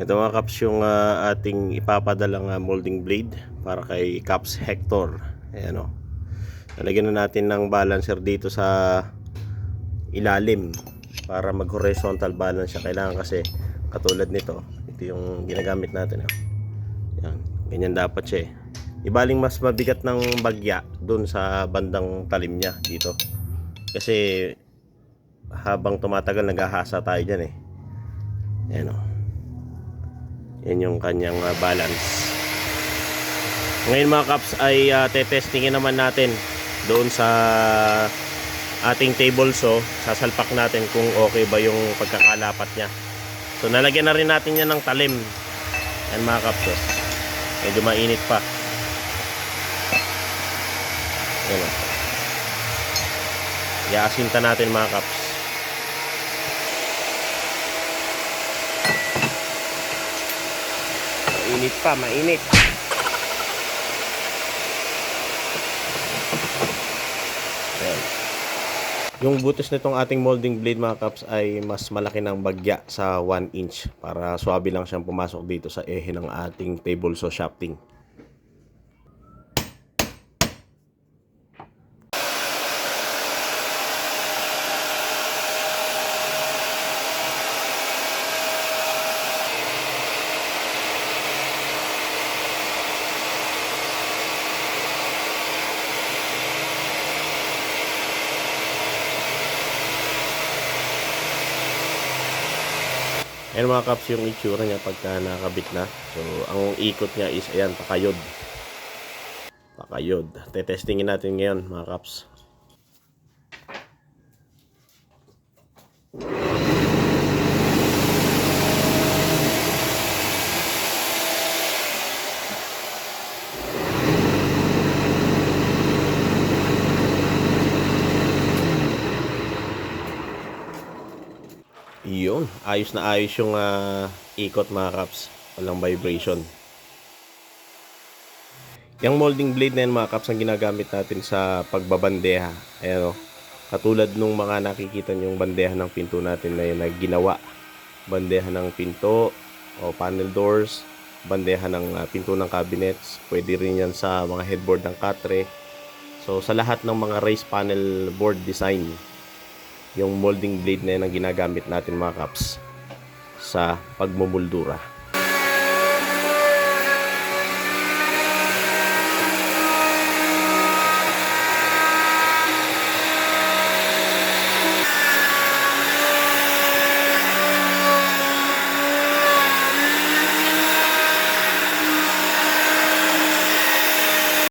Ito mga Kaps yung ating ipapadalang molding blade para kay Kaps Hector. Ayan o. Nalagyan na natin ng balancer dito sa ilalim para mag horizontal balance siya. Kailangan kasi katulad nito, ito yung ginagamit natin. Yan. Ganyan dapat siya eh. Ibaling mas mabigat ng bagya dun sa bandang talim niya dito. Kasi habang tumatagal naghahasa tayo dyan eh. Ayan o. Yan yung kanyang balance. Ngayon mga Kaps ay tetestingin naman natin doon sa ating table saw. Sasalpak natin kung okay ba yung pagkakalapat niya. So nalagyan na rin natin yan ng talim. Yan mga Kaps. Medyo mainit pa. Yan o. Iaasinta natin mga Kaps. Mainit pa, mainit. Ayan. Yung butas nitong ating molding blade mga Kaps ay mas malaki ng bagya sa 1 inch para swabe lang siyang pumasok dito sa ehe ng ating table saw shafting. Ayan mga Kaps yung itsura niya pagka nakabit na. So ang ikot niya is ayan, pakayod. Pakayod. Tetestingin natin ngayon mga Kaps. Yun, ayos na ayos yung ikot mga Kaps. Walang vibration. Yung molding blade na yan mga Kaps ang ginagamit natin sa pagbabandeha. Ayan o. Katulad nung mga nakikita yung bandeha ng pinto natin na yun na ginawa. Bandeha ng pinto o panel doors. Bandeha ng pinto ng cabinets. Pwede rin yan sa mga headboard ng katre. So sa lahat ng mga raised panel board design, yung molding blade na yan ang ginagamit natin mga Kaps sa pagmumuldura.